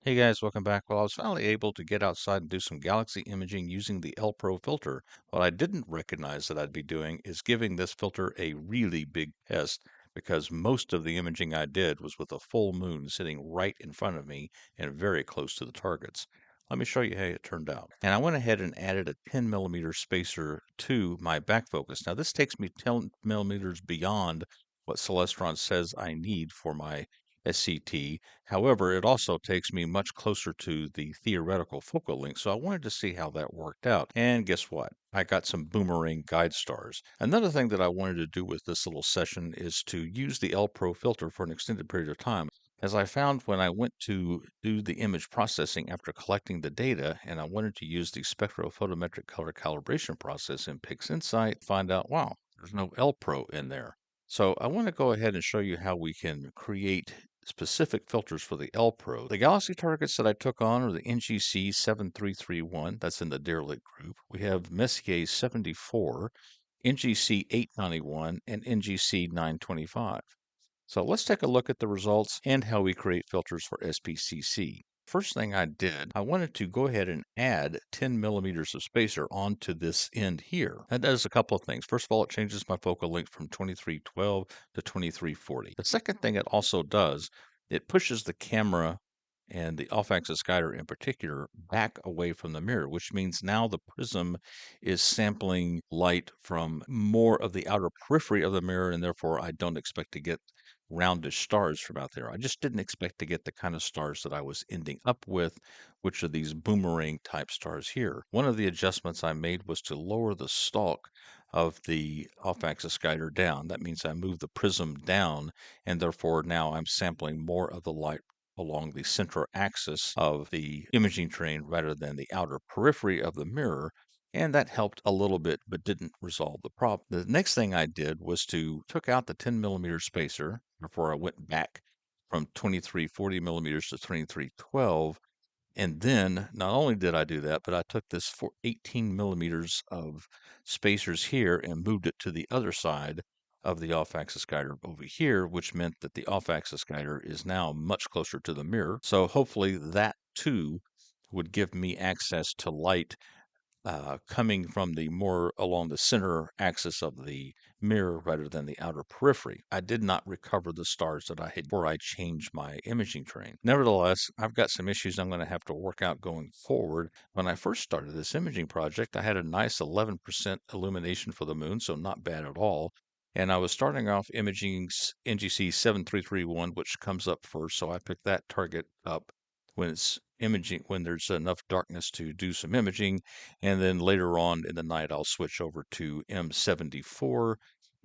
Hey guys, welcome back. Well, I was finally able to get outside and do some galaxy imaging using the L-PRO filter. What I didn't recognize that I'd be doing is giving this filter a really big test because most of the imaging I did was with a full moon sitting right in front of me and very close to the targets. Let me show you how it turned out. And I went ahead and added a 10 millimeter spacer to my back focus. Now this takes me 10 millimeters beyond what Celestron says I need for my SCT. However, it also takes me much closer to the theoretical focal length, so I wanted to see how that worked out. And guess what? I got some boomerang guide stars. Another thing that I wanted to do with this little session is to use the L-PRO filter for an extended period of time. As I found when I went to do the image processing after collecting the data, and I wanted to use the spectrophotometric color calibration process in PixInsight, find out, wow, there's no L-PRO in there. So I want to go ahead and show you how we can create specific filters for the L-PRO. The galaxy targets that I took on are the NGC 7331, that's in the derelict group. We have Messier 74, NGC 891, and NGC 925. So let's take a look at the results and how we create filters for SPCC. First thing I did, I wanted to go ahead and add 10 millimeters of spacer onto this end here. That does a couple of things. First of all, it changes my focal length from 2312 to 2340. The second thing it also does, it pushes the camera and the off-axis guider in particular back away from the mirror, which means now the prism is sampling light from more of the outer periphery of the mirror, and therefore I don't expect to get roundish stars from out there. I just didn't expect to get the kind of stars that I was ending up with, which are these boomerang type stars here. One of the adjustments I made was to lower the stalk of the off-axis guider down. That means I moved the prism down, and therefore now I'm sampling more of the light along the center axis of the imaging train rather than the outer periphery of the mirror. And that helped a little bit, but didn't resolve the problem. The next thing I did was to took out the 10 millimeter spacer before I went back from 2340 millimeters to 2312. And then not only did I do that, but I took this for 18 millimeters of spacers here and moved it to the other side of the off-axis guider over here, which meant that the off-axis guider is now much closer to the mirror. So hopefully that too would give me access to light coming from the more along the center axis of the mirror rather than the outer periphery. I did not recover the stars that I had before I changed my imaging train. Nevertheless, I've got some issues I'm going to have to work out going forward. When I first started this imaging project, I had a nice 11% illumination for the moon, so not bad at all. And I was starting off imaging NGC 7331, which comes up first, so I picked that target up when it's imaging, when there's enough darkness to do some imaging. And then later on in the night, I'll switch over to M74.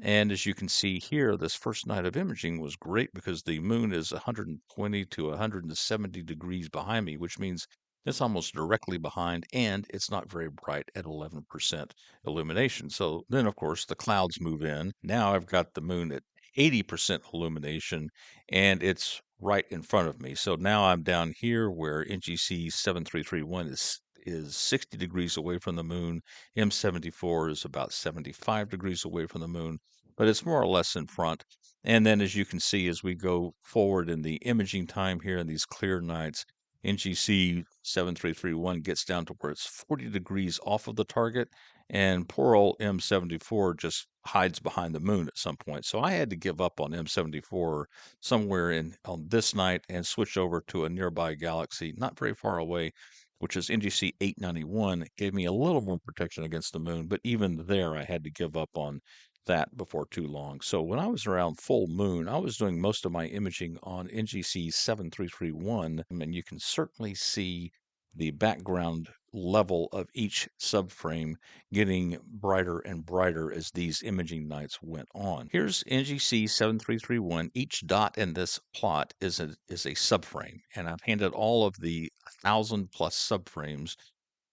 And as you can see here, this first night of imaging was great because the moon is 120 to 170 degrees behind me, which means it's almost directly behind and it's not very bright at 11% illumination. So then, of course, the clouds move in. Now I've got the moon at 80% illumination and it's right in front of me. So now I'm down here where NGC 7331 is 60 degrees away from the moon. M74 is about 75 degrees away from the moon, but it's more or less in front. And then as you can see, as we go forward in the imaging time here in these clear nights, NGC 7331 gets down to where it's 40 degrees off of the target, and poor old M74 just hides behind the moon at some point. So I had to give up on M74 somewhere in on this night and switch over to a nearby galaxy not very far away, which is NGC 891. It gave me a little more protection against the moon, but even there I had to give up on that before too long. So when I was around full moon, I was doing most of my imaging on NGC 7331, and you can certainly see the background level of each subframe getting brighter and brighter as these imaging nights went on. Here's NGC 7331. Each dot in this plot is a subframe, and I've handed all of the 1,000 plus subframes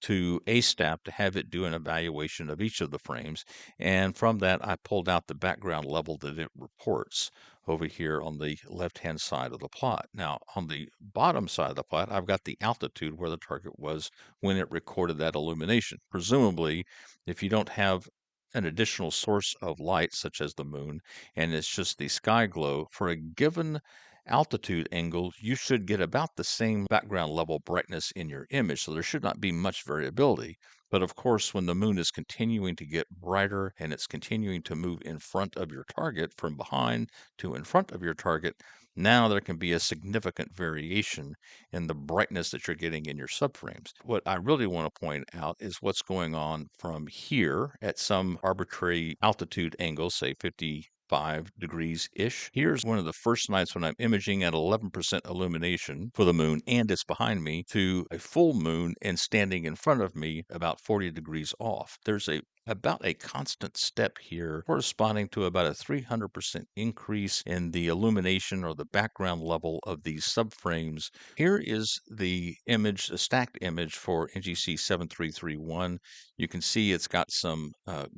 to ASTAP to have it do an evaluation of each of the frames. And from that, I pulled out the background level that it reports over here on the left-hand side of the plot. Now, on the bottom side of the plot, I've got the altitude where the target was when it recorded that illumination. Presumably, if you don't have an additional source of light, such as the moon, and it's just the sky glow, for a given altitude angle, you should get about the same background level brightness in your image, so there should not be much variability. But of course, when the moon is continuing to get brighter and it's continuing to move in front of your target from behind to in front of your target, now there can be a significant variation in the brightness that you're getting in your subframes. What I really want to point out is what's going on from here at some arbitrary altitude angle, say 55 degrees-ish. Here's one of the first nights when I'm imaging at 11% illumination for the moon and it's behind me, to a full moon and standing in front of me about 40 degrees off. There's about a constant step here corresponding to about a 300% increase in the illumination or the background level of these subframes. Here is the image, a stacked image for NGC 7331. You can see it's got some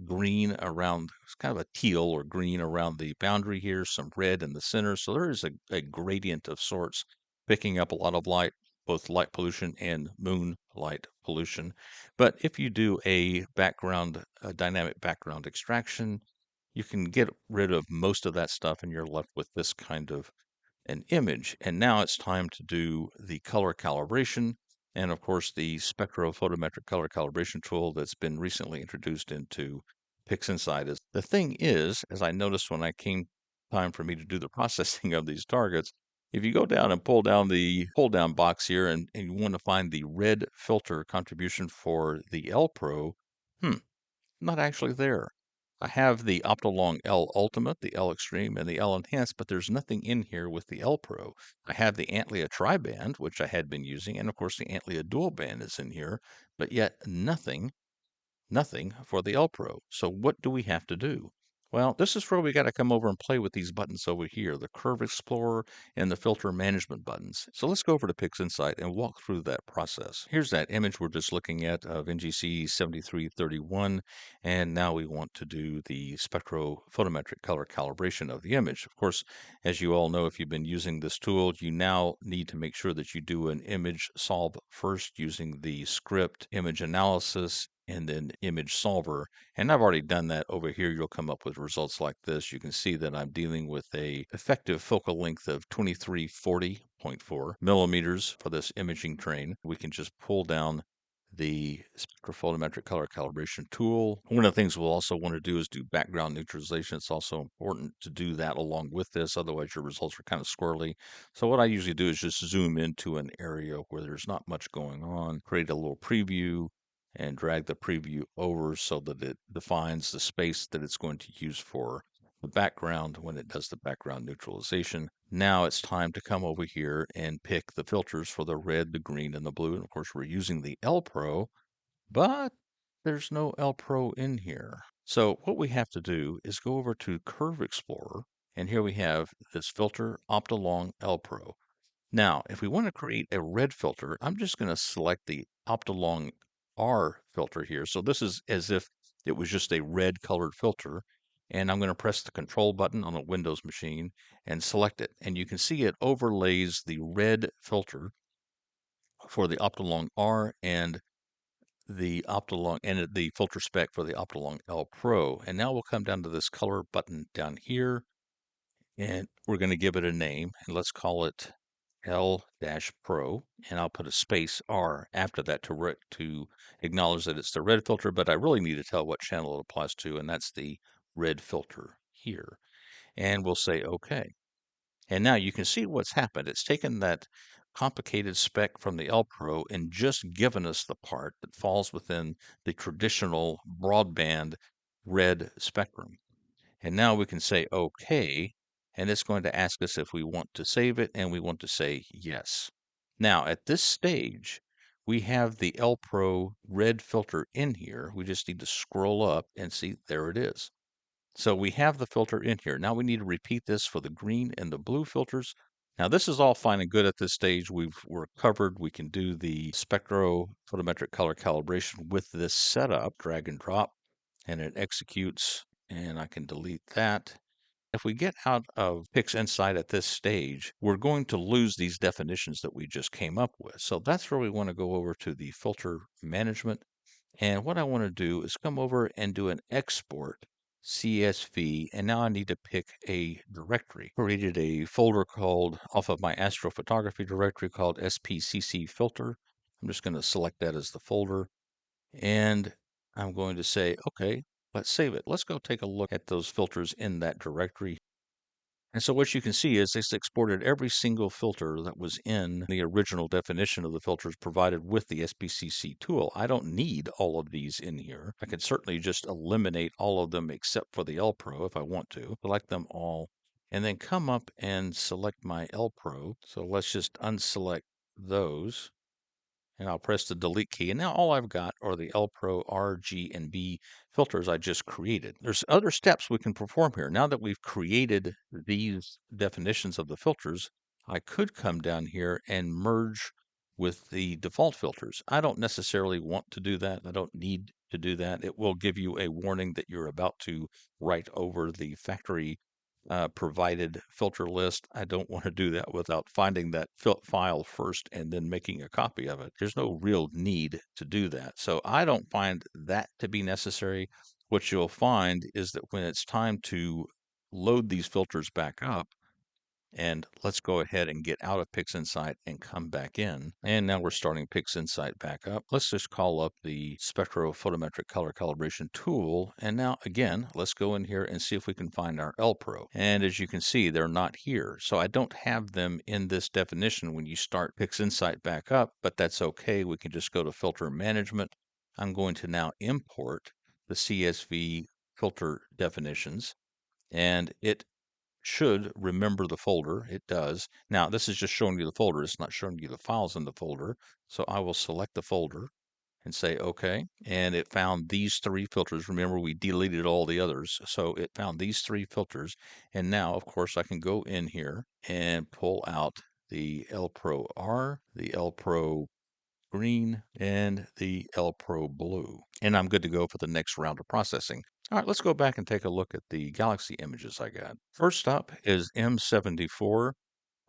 green around, it's kind of a teal or green around the boundary here, some red in the center. So there is a gradient of sorts picking up a lot of light, both light pollution and moon light pollution. But if you do a dynamic background extraction, you can get rid of most of that stuff and you're left with this kind of an image. And now it's time to do the color calibration. And of course, the spectrophotometric color calibration tool that's been recently introduced into PixInsight. The thing is, as I noticed when I came time for me to do the processing of these targets, if you go down and pull down the pull down box here and you want to find the red filter contribution for the L-PRO, not actually there. I have the Optolong L Ultimate, the L Extreme, and the L Enhanced, but there's nothing in here with the L-PRO. I have the Antlia Tri-Band, which I had been using, and of course the Antlia Dual Band is in here, but yet nothing for the L-PRO. So what do we have to do? Well, this is where we got to come over and play with these buttons over here, the Curve Explorer and the Filter Management buttons. So let's go over to PixInsight and walk through that process. Here's that image we're just looking at of NGC 7331, and now we want to do the spectrophotometric color calibration of the image. Of course, as you all know, if you've been using this tool, you now need to make sure that you do an image solve first using the script image analysis and then image solver. And I've already done that over here. You'll come up with results like this. You can see that I'm dealing with a effective focal length of 2340.4 millimeters for this imaging train. We can just pull down the spectrophotometric color calibration tool. One of the things we'll also want to do is do background neutralization. It's also important to do that along with this, otherwise your results are kind of squirrely. So what I usually do is just zoom into an area where there's not much going on, create a little preview, and drag the preview over so that it defines the space that it's going to use for the background when it does the background neutralization. Now it's time to come over here and pick the filters for the red, the green, and the blue. And of course, we're using the L-PRO, but there's no L-PRO in here. So what we have to do is go over to Curve Explorer, and here we have this filter, Optolong L-PRO. Now, if we want to create a red filter, I'm just going to select the Optolong R filter here. So this is as if it was just a red colored filter. And I'm going to press the control button on a Windows machine and select it. And you can see it overlays the red filter for the Optolong R and the filter spec for the Optolong L-PRO. And now we'll come down to this color button down here, and we're going to give it a name, and let's call it L-Pro, and I'll put a space R after that to acknowledge that it's the red filter, but I really need to tell what channel it applies to, and that's the red filter here. And we'll say OK. And now you can see what's happened. It's taken that complicated spec from the L-PRO and just given us the part that falls within the traditional broadband red spectrum. And now we can say OK, and it's going to ask us if we want to save it, and we want to say yes. Now, at this stage, we have the L-PRO red filter in here. We just need to scroll up and see, there it is. So we have the filter in here. Now we need to repeat this for the green and the blue filters. Now this is all fine and good at this stage. We're covered. We can do the spectrophotometric color calibration with this setup, drag and drop, and it executes, and I can delete that. If we get out of PixInsight at this stage, we're going to lose these definitions that we just came up with. So that's where we want to go over to the filter management. And what I want to do is come over and do an export CSV, and now I need to pick a directory. Created a folder called, off of my astrophotography directory, called SPCC filter. I'm just going to select that as the folder, and I'm going to say, okay, let's save it. Let's go take a look at those filters in that directory. And so what you can see is it's exported every single filter that was in the original definition of the filters provided with the SPCC tool. I don't need all of these in here. I can certainly just eliminate all of them except for the L-PRO if I want to. Select them all and then come up and select my L-PRO. So let's just unselect those. And I'll press the delete key. And now all I've got are the L-PRO R, G, and B filters I just created. There's other steps we can perform here. Now that we've created these definitions of the filters, I could come down here and merge with the default filters. I don't necessarily want to do that. I don't need to do that. It will give you a warning that you're about to write over the factory provided filter list. I don't want to do that without finding that file first and then making a copy of it. There's no real need to do that. So I don't find that to be necessary. What you'll find is that when it's time to load these filters back up, and let's go ahead and get out of PixInsight and come back in. And now we're starting PixInsight back up. Let's just call up the spectrophotometric color calibration tool. And now again, let's go in here and see if we can find our L-PRO. And as you can see, they're not here. So I don't have them in this definition when you start PixInsight back up, but that's okay. We can just go to filter management. I'm going to now import the CSV filter definitions, and it should remember the folder. It does. Now, this is just showing you the folder. It's not showing you the files in the folder. So I will select the folder and say OK. And it found these three filters. Remember, we deleted all the others. So it found these three filters. And now, of course, I can go in here and pull out the L-PRO R, the L-PRO green, and the L-PRO blue. And I'm good to go for the next round of processing. All right, let's go back and take a look at the galaxy images I got. First up is M74.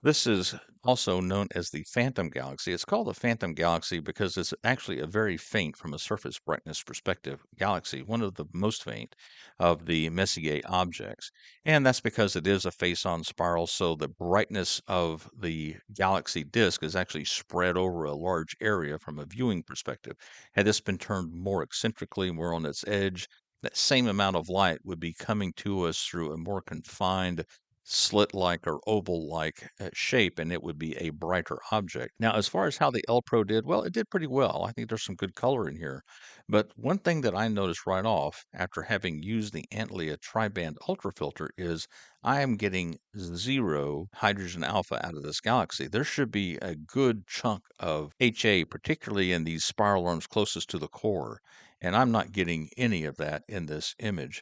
This is also known as the Phantom Galaxy. It's called the Phantom Galaxy because it's actually a very faint, from a surface brightness perspective, galaxy, one of the most faint of the Messier objects. And that's because it is a face-on spiral, so the brightness of the galaxy disk is actually spread over a large area from a viewing perspective. Had this been turned more eccentrically, more on its edge, that same amount of light would be coming to us through a more confined slit-like or oval-like shape, and it would be a brighter object. Now, as far as how the L-PRO did, well, it did pretty well. I think there's some good color in here. But one thing that I noticed right off after having used the Antlia tri-band ultra filter is I am getting zero hydrogen alpha out of this galaxy. There should be a good chunk of HA, particularly in these spiral arms closest to the core, and I'm not getting any of that in this image.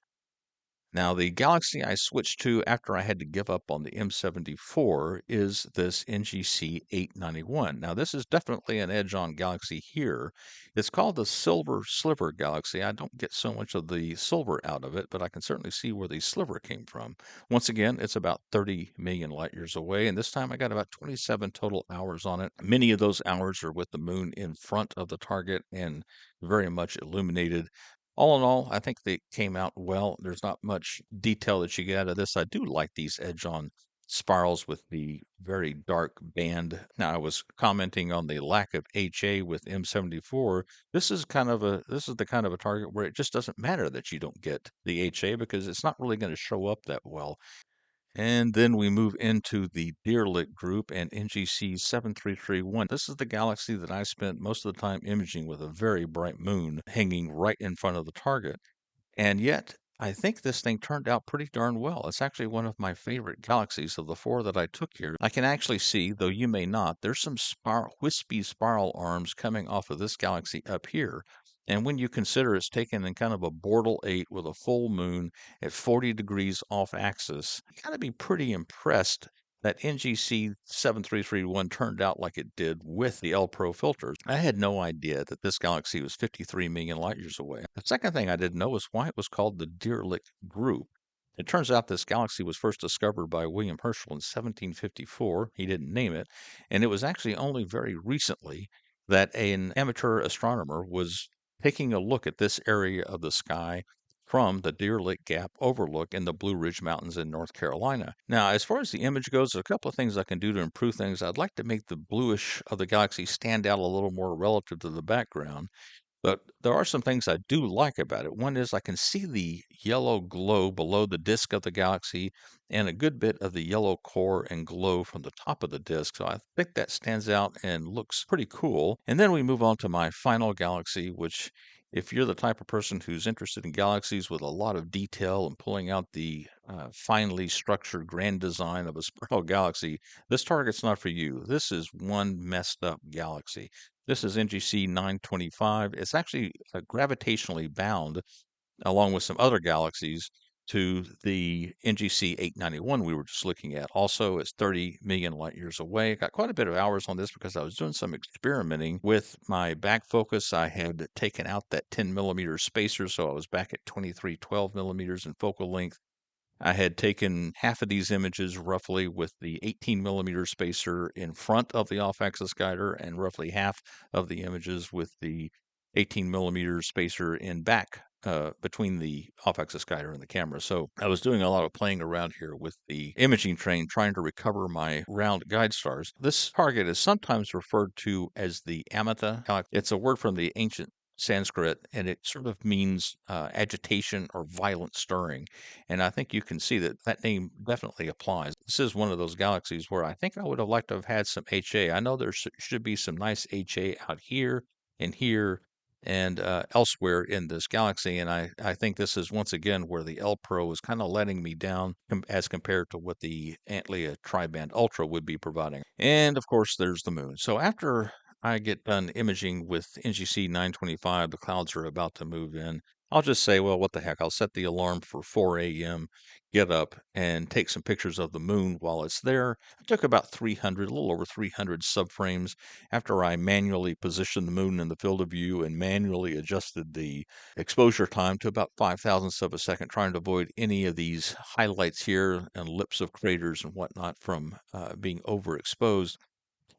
Now, the galaxy I switched to after I had to give up on the M74 is this NGC 891. Now, this is definitely an edge-on galaxy here. It's called the Silver Sliver Galaxy. I don't get so much of the silver out of it, but I can certainly see where the sliver came from. Once again, it's about 30 million light years away, and this time I got about 27 total hours on it. Many of those hours are with the moon in front of the target and very much illuminated. All in all, I think they came out well. There's not much detail that you get out of this. I do like these edge-on spirals with the very dark band. Now, I was commenting on the lack of HA with M74. This is the kind of a target where it just doesn't matter that you don't get the HA because it's not really going to show up that well. And then we move into the Deerlit group and NGC 7331. This is the galaxy that I spent most of the time imaging with a very bright moon hanging right in front of the target. And yet, I think this thing turned out pretty darn well. It's actually one of my favorite galaxies of the four that I took here. I can actually see, though you may not, there's some wispy spiral arms coming off of this galaxy up here. And when you consider it's taken in kind of a Bortle 8 with a full moon at 40 degrees off axis, you got to be pretty impressed that NGC 7331 turned out like it did with the L-PRO filters. I had no idea that this galaxy was 53 million light years away. The second thing I didn't know was why it was called the Deerlit group. It turns out this galaxy was first discovered by William Herschel in 1754. He didn't name it, and it was actually only very recently that an amateur astronomer was taking a look at this area of the sky from the Deer Lick Gap overlook in the Blue Ridge Mountains in North Carolina. Now, as far as the image goes, there's a couple of things I can do to improve things. I'd like to make the bluish of the galaxy stand out a little more relative to the background. But there are some things I do like about it. One is I can see the yellow glow below the disk of the galaxy and a good bit of the yellow core and glow from the top of the disk. So I think that stands out and looks pretty cool. And then we move on to my final galaxy, which if you're the type of person who's interested in galaxies with a lot of detail and pulling out the finely structured grand design of a spiral galaxy, this target's not for you. This is one messed up galaxy. This is NGC 925. It's actually gravitationally bound, along with some other galaxies, to the NGC 891 we were just looking at. Also, it's 30 million light years away. Got quite a bit of hours on this because I was doing some experimenting with my back focus. I had taken out that 10 millimeter spacer, so I was back at 2312 millimeters in focal length. I had taken half of these images roughly with the 18 millimeter spacer in front of the off-axis guider and roughly half of the images with the 18 millimeter spacer in back between the off-axis guider and the camera. So I was doing a lot of playing around here with the imaging train trying to recover my round guide stars. This target is sometimes referred to as the Amata. It's a word from the ancient Sanskrit, and it sort of means agitation or violent stirring. And I think you can see that that name definitely applies. This is one of those galaxies where I think I would have liked to have had some HA. I know there should be some nice HA out here and here and elsewhere in this galaxy. And I think this is once again where the L-PRO is kind of letting me down as compared to what the Antlia Tri-Band Ultra would be providing. And of course, there's the moon. So after I get done imaging with NGC 925, the clouds are about to move in. I'll just say, well, what the heck? I'll set the alarm for 4 a.m., get up and take some pictures of the moon while it's there. I took about 300, a little over 300 subframes after I manually positioned the moon in the field of view and manually adjusted the exposure time to about 5,000ths of a second, trying to avoid any of these highlights here and lips of craters and whatnot from being overexposed.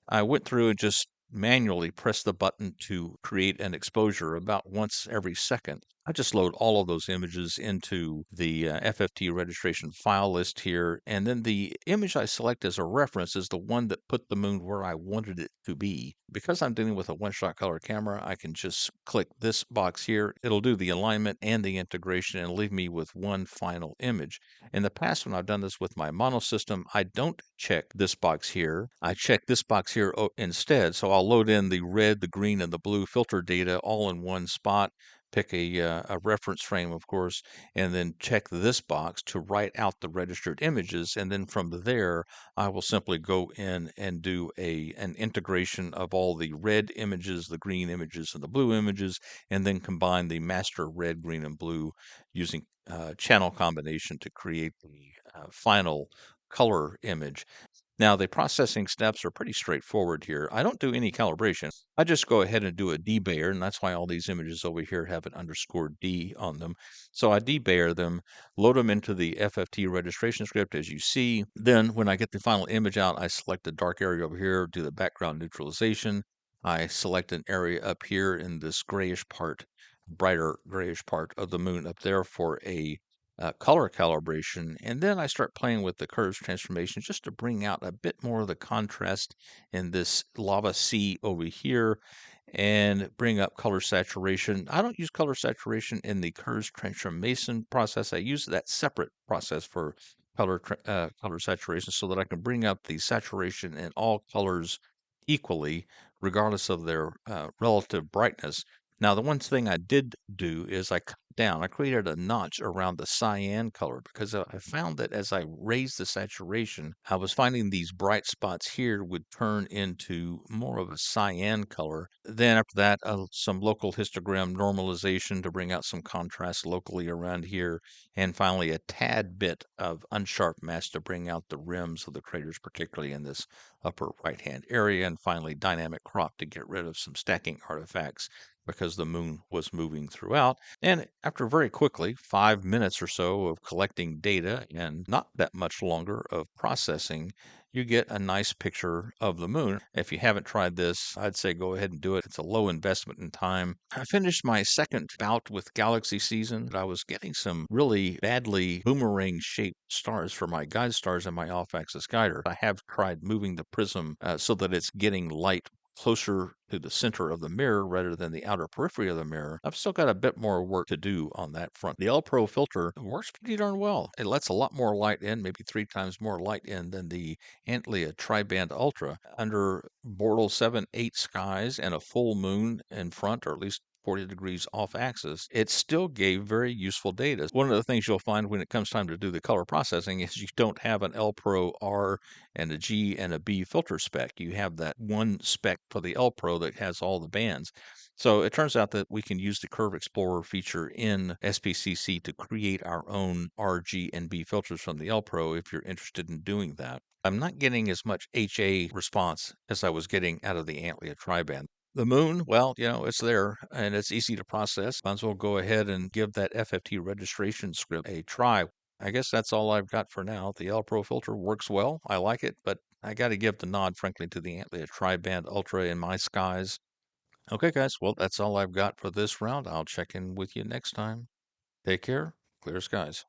I went through and just manually pressed the button to create an exposure about once every second. I just load all of those images into the FFT registration file list here, and then the image I select as a reference is the one that put the moon where I wanted it to be. Because I'm dealing with a one-shot color camera, I can just click this box here. It'll do the alignment and the integration and leave me with one final image. In the past, when I've done this with my mono system, I don't check this box here. I check this box here instead. So I'll load in the red, the green, and the blue filter data all in one spot. Pick a reference frame, of course, and then check this box to write out the registered images. And then from there, I will simply go in and do an integration of all the red images, the green images, and the blue images, and then combine the master red, green, and blue using channel combination to create the final color image. Now, the processing steps are pretty straightforward here. I don't do any calibration. I just go ahead and do a debayer, and that's why all these images over here have an underscore D on them. So I debayer them, load them into the FFT registration script, as you see. Then when I get the final image out, I select the dark area over here, do the background neutralization. I select an area up here in this grayish part, brighter grayish part of the moon up there for a color calibration, and then I start playing with the curves transformation just to bring out a bit more of the contrast in this lava sea over here and bring up color saturation. I don't use color saturation in the curves transformation process. I use that separate process for color saturation so that I can bring up the saturation in all colors equally, regardless of their relative brightness. Now, the one thing I did do is I cut down. I created a notch around the cyan color because I found that as I raised the saturation, I was finding these bright spots here would turn into more of a cyan color. Then after that, some local histogram normalization to bring out some contrast locally around here. And finally, a tad bit of unsharp mask to bring out the rims of the craters, particularly in this upper right-hand area. And finally, dynamic crop to get rid of some stacking artifacts because the moon was moving throughout. And after very quickly, 5 minutes or so of collecting data and not that much longer of processing, you get a nice picture of the moon. If you haven't tried this, I'd say go ahead and do it. It's a low investment in time. I finished my second bout with galaxy season. I was getting some really badly boomerang shaped stars for my guide stars and my off axis guider. I have tried moving the prism so that it's getting light closer to the center of the mirror rather than the outer periphery of the mirror. I've still got a bit more work to do on that front. The L-PRO filter works pretty darn well. It lets a lot more light in, maybe 3 times more light in than the Antlia Tri-Band Ultra. Under Bortle 7/8 skies and a full moon in front, or at least 40 degrees off axis, it still gave very useful data. One of the things you'll find when it comes time to do the color processing is you don't have an L-PRO R and a G and a B filter spec. You have that one spec for the L-PRO that has all the bands. So it turns out that we can use the Curve Explorer feature in SPCC to create our own R, G, and B filters from the L-PRO if you're interested in doing that. I'm not getting as much HA response as I was getting out of the Antlia Tri-Band. The moon, well, it's there and it's easy to process. Might as well go ahead and give that FFT registration script a try. I guess that's all I've got for now. The L-PRO filter works well. I like it, but I got to give the nod, frankly, to the Antlia Tri-Band Ultra in my skies. Okay, guys, well, that's all I've got for this round. I'll check in with you next time. Take care. Clear skies.